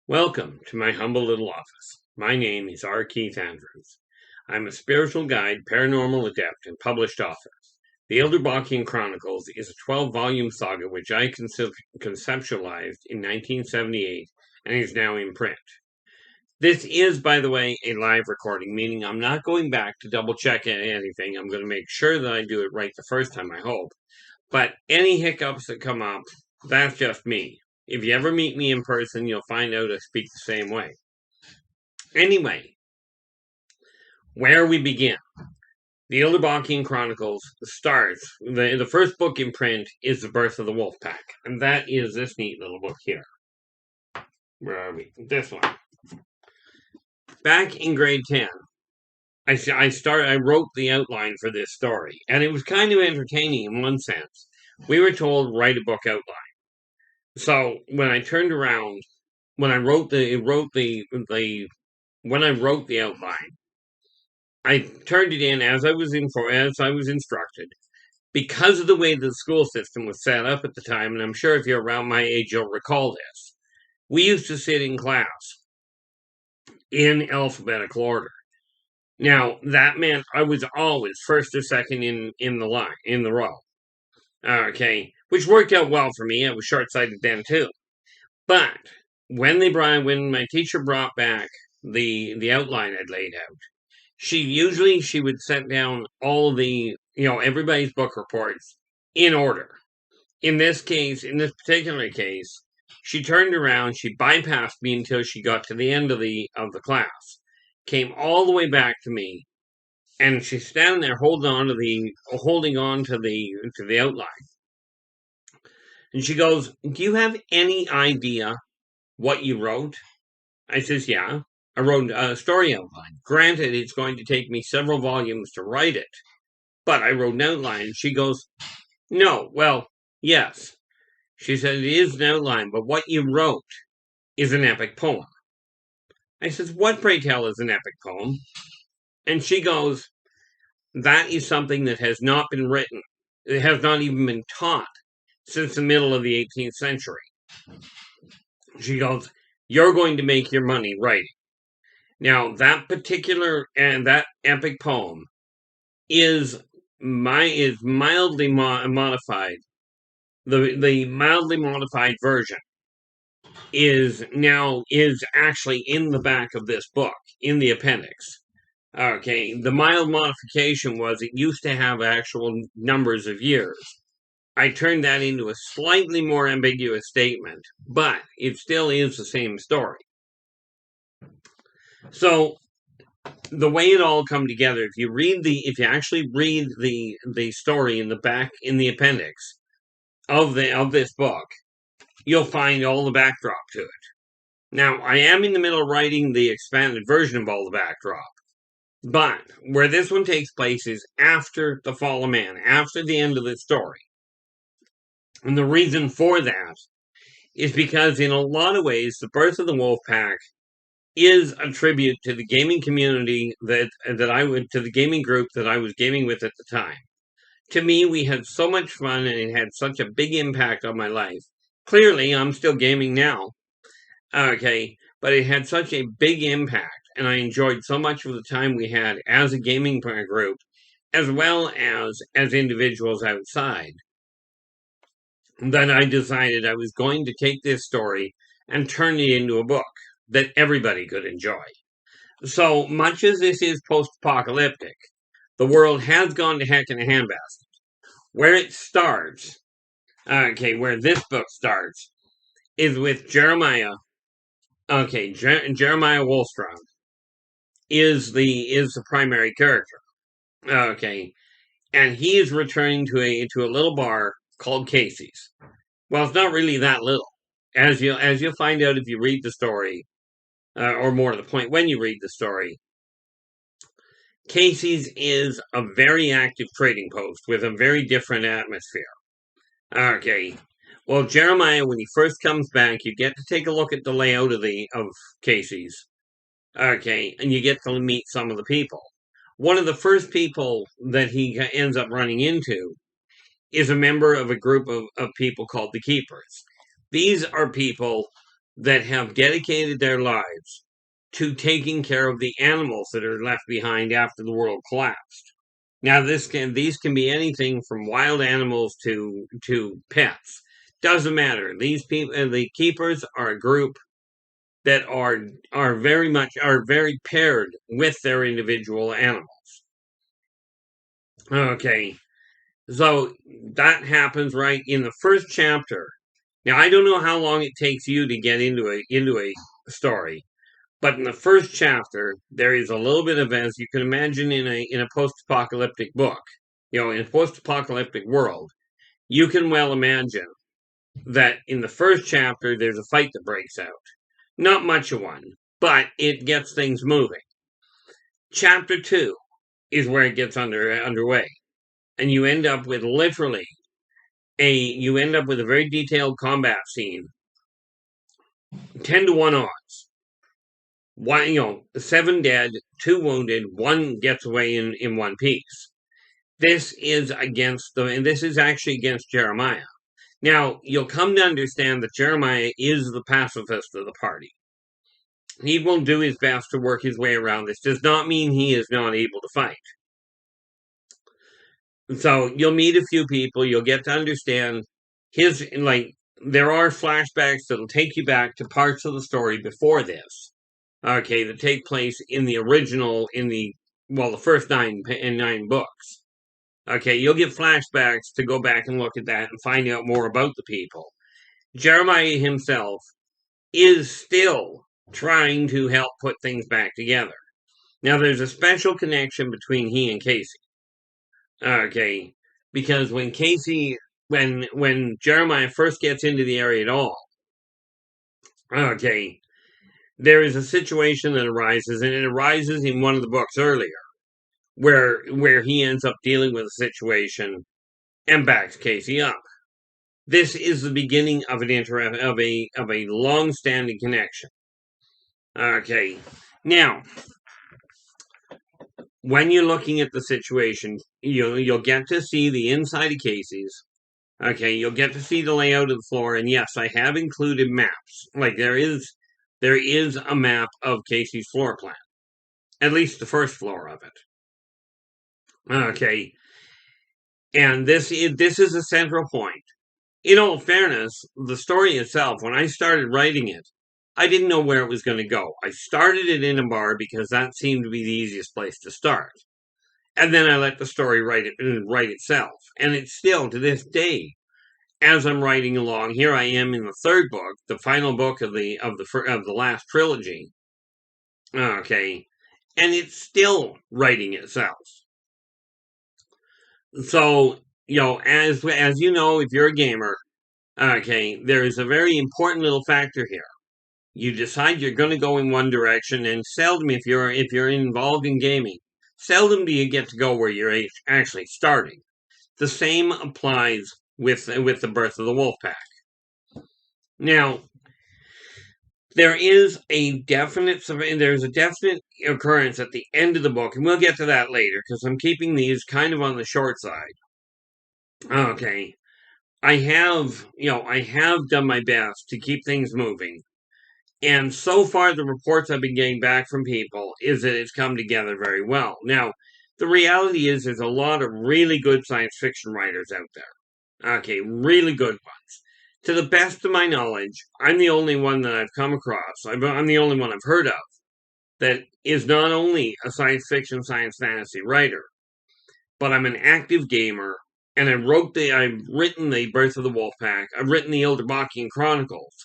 Welcome to my humble little office. My name is R. Keith Andrews. I'm a spiritual guide, paranormal adept, and published author. The Yldrbacian Chronicles is a 12-volume saga which I conceptualized in 1978 and is now in print. This is, by the way, a live recording, meaning I'm not going back to double-check anything. I'm going to make sure that I do it right the first time, I hope. But any hiccups that come up, that's just me. If you ever meet me in person, you'll find out I speak the same way. Anyway, where we begin. The Yldrbacian Chronicles starts, the first book in print is The Birth of the Wolf Pack, and that is this neat little book here. Where are we? This one. Back in grade 10, I wrote the outline for this story, and it was kind of entertaining in one sense. We were told, write a book outline. So when I turned around, when I wrote the outline, I turned it in as I was instructed. Because of the way the school system was set up at the time, and I'm sure if you're around my age, you'll recall this. We used to sit in class in alphabetical order. Now that meant I was always first or second in the row. Okay, which worked out well for me. I was short-sighted then too. But when my teacher brought back the outline I'd laid out, she would set down all of the everybody's book reports in order. In this particular case, she turned around, she bypassed me until she got to the end of the class, came all the way back to me, and she's standing there holding on to the outline. And she goes, "Do you have any idea what you wrote?" I says, "Yeah, I wrote a story outline. Granted, it's going to take me several volumes to write it, but I wrote an outline." She goes, "No, well, yes." She said, "It is an outline, but what you wrote is an epic poem." I says, "What, pray tell, is an epic poem?" And she goes, "That is something that has not been written. It has not even been taught since the middle of the 18th century. She goes, "You're going to make your money writing." Now, that epic poem is mildly modified. The mildly modified version is actually in the back of this book, in the appendix. Okay, the mild modification was it used to have actual numbers of years. I turned that into a slightly more ambiguous statement, but it still is the same story. So the way it all come together, if you actually read the story in the back in the appendix of this book, you'll find all the backdrop to it. Now, I am in the middle of writing the expanded version of all the backdrop, but where this one takes place is after the fall of man, after the end of the story. And the reason for that is because in a lot of ways, The Birth of the Wolf Pack is a tribute to the gaming community to the gaming group that I was gaming with at the time. To me, we had so much fun and it had such a big impact on my life. Clearly, I'm still gaming now. Okay, but it had such a big impact and I enjoyed so much of the time we had as a gaming group, as well as individuals outside, that I decided I was going to take this story and turn it into a book that everybody could enjoy. So much as this is post-apocalyptic, the world has gone to heck in a handbasket. Where it starts, where this book starts, is with Jeremiah. Okay, Jeremiah Wollstrom is the primary character. Okay, and he is returning to a little bar called Casey's. Well, it's not really that little, as you'll find out if you read the story, or more to the point, when you read the story. Casey's is a very active trading post with a very different atmosphere. Okay, well, Jeremiah, when he first comes back, you get to take a look at the layout of Casey's. Okay, and you get to meet some of the people. One of the first people that he ends up running into is a member of a group of people called the Keepers. These are people that have dedicated their lives to taking care of the animals that are left behind after the world collapsed. Now, these can be anything from wild animals to pets. Doesn't matter. These people, the keepers, are a group that are very paired with their individual animals. Okay, so that happens right in the first chapter. Now, I don't know how long it takes you to get into a story, but in the first chapter, there is a little bit of, as you can imagine, in a post-apocalyptic book, in a post-apocalyptic world, you can well imagine that in the first chapter there's a fight that breaks out. Not much of one, but it gets things moving. Chapter 2 is where it gets underway, and you end up with a very detailed combat scene, 10-1 odds. 7 dead, 2 wounded, 1 gets away in one piece. This is actually against Jeremiah. Now, you'll come to understand that Jeremiah is the pacifist of the party. He will do his best to work his way around this. Does not mean he is not able to fight. So you'll meet a few people. You'll get to understand there are flashbacks that'll take you back to parts of the story before this. Okay, that take place in the original, the first 9 books. Okay, you'll get flashbacks to go back and look at that and find out more about the people. Jeremiah himself is still trying to help put things back together. Now, there's a special connection between he and Casey. Okay, because when Jeremiah first gets into the area at all, okay, there is a situation that arises, and it arises in one of the books earlier, where he ends up dealing with a situation and backs Casey up. This is the beginning of a long-standing connection. Okay, now when you're looking at the situation, you'll get to see the inside of Casey's. Okay, you'll get to see the layout of the floor, and yes, I have included maps. Like there is a map of Casey's floor plan, at least the first floor of it. Okay, and this is a central point. In all fairness, the story itself, when I started writing it, I didn't know where it was going to go. I started it in a bar because that seemed to be the easiest place to start. And then I let the story write itself. And it's still, to this day, as I'm writing along, here I am in the third book, the final book of the last trilogy. Okay. And it's still writing itself. So, as you know, if you're a gamer, okay, there is a very important little factor here. You decide you're going to go in one direction, and seldom, if you're involved in gaming, seldom do you get to go where you're actually starting. The same applies with the birth of the Wolfpack. Now, there's a definite occurrence at the end of the book, and we'll get to that later because I'm keeping these kind of on the short side. Okay, I have done my best to keep things moving. And so far, the reports I've been getting back from people is that it's come together very well. Now, the reality is there's a lot of really good science fiction writers out there. Okay, really good ones. To the best of my knowledge, I'm the only one that I've come across. I'm the only one I've heard of that is not only a science fiction, science fantasy writer, but I'm an active gamer, and I've written the Birth of the Wolfpack. I've written the Yldrbacian Chronicles,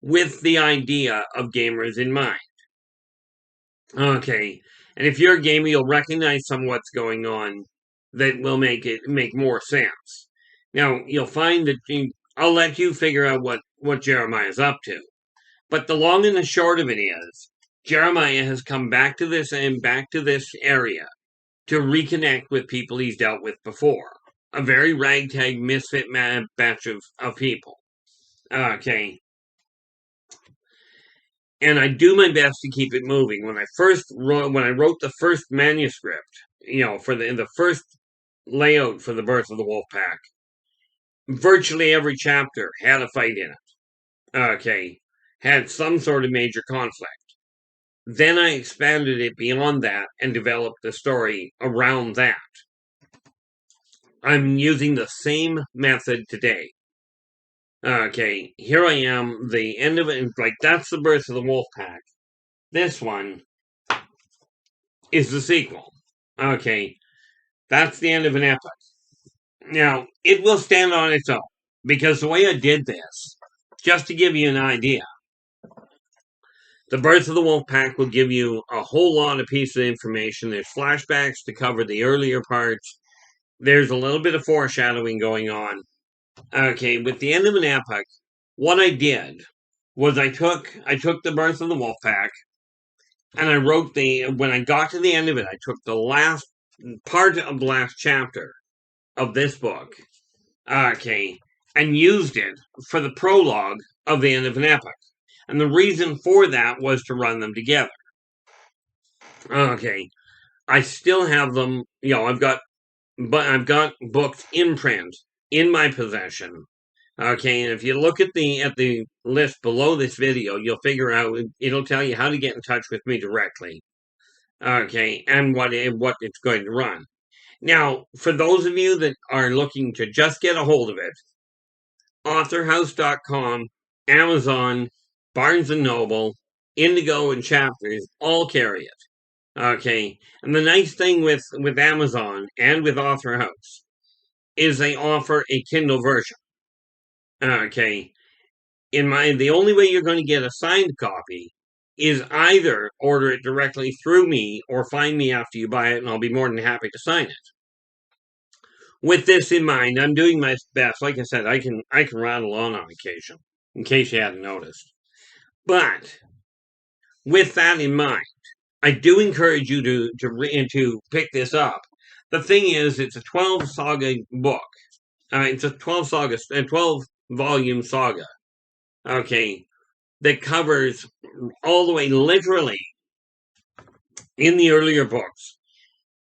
with the idea of gamers in mind. Okay, and if you're a gamer, you'll recognize some of what's going on that will make more sense. Now, you'll find that I'll let you figure out what Jeremiah's up to. But the long and the short of it is, Jeremiah has come back to this area to reconnect with people he's dealt with before. A very ragtag, misfit batch of people. Okay. And I do my best to keep it moving. When I wrote the first manuscript, for the first layout for the Birth of the Wolfpack, virtually every chapter had a fight in it. Okay, had some sort of major conflict. Then I expanded it beyond that and developed the story around that. I'm using the same method today. Okay, here I am, the end of it, like, that's the birth of the wolf pack. This one is the sequel. Okay, that's the end of an epoch. Now, it will stand on its own, because the way I did this, just to give you an idea, the birth of the wolf pack will give you a whole lot of pieces of information. There's flashbacks to cover the earlier parts. There's a little bit of foreshadowing going on. Okay, with the end of an epoch, what I did was I took the birth of the wolf pack, and I wrote when I got to the end of it, I took the last part of the last chapter of this book, okay, and used it for the prologue of the end of an epoch. And the reason for that was to run them together. Okay, I still have them, I've got books in print in my possession. Okay, and if you look at the list below this video, you'll figure out, it'll tell you how to get in touch with me directly. Okay, and what it's going to run. Now, for those of you that are looking to just get a hold of it, authorhouse.com, Amazon, Barnes & Noble, Indigo, and Chapters all carry it. Okay, and the nice thing with Amazon and with Author House is they offer a Kindle version. Okay, the only way you're going to get a signed copy is either order it directly through me or find me after you buy it, and I'll be more than happy to sign it. With this in mind, I'm doing my best. Like I said, I can rattle on occasion, in case you hadn't noticed. But with that in mind, I do encourage you to pick this up. The thing is, it's a 12 saga book. It's a 12 volume saga. Okay, that covers all the way, literally, in the earlier books.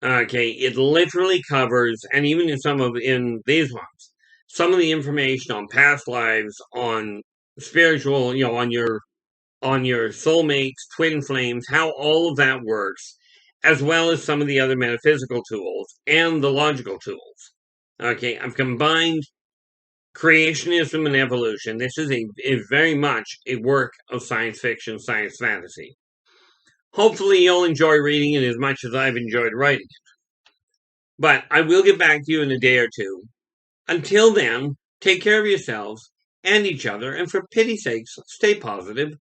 Okay, it literally covers, and even in these ones, some of the information on past lives, on spiritual, on your soulmates, twin flames, how all of that works, as well as some of the other metaphysical tools and the logical tools. Okay, I've combined creationism and evolution. This is a very much a work of science fiction, science fantasy. Hopefully you'll enjoy reading it as much as I've enjoyed writing it. But I will get back to you in a day or two. Until then, take care of yourselves and each other, and for pity's sakes, stay positive.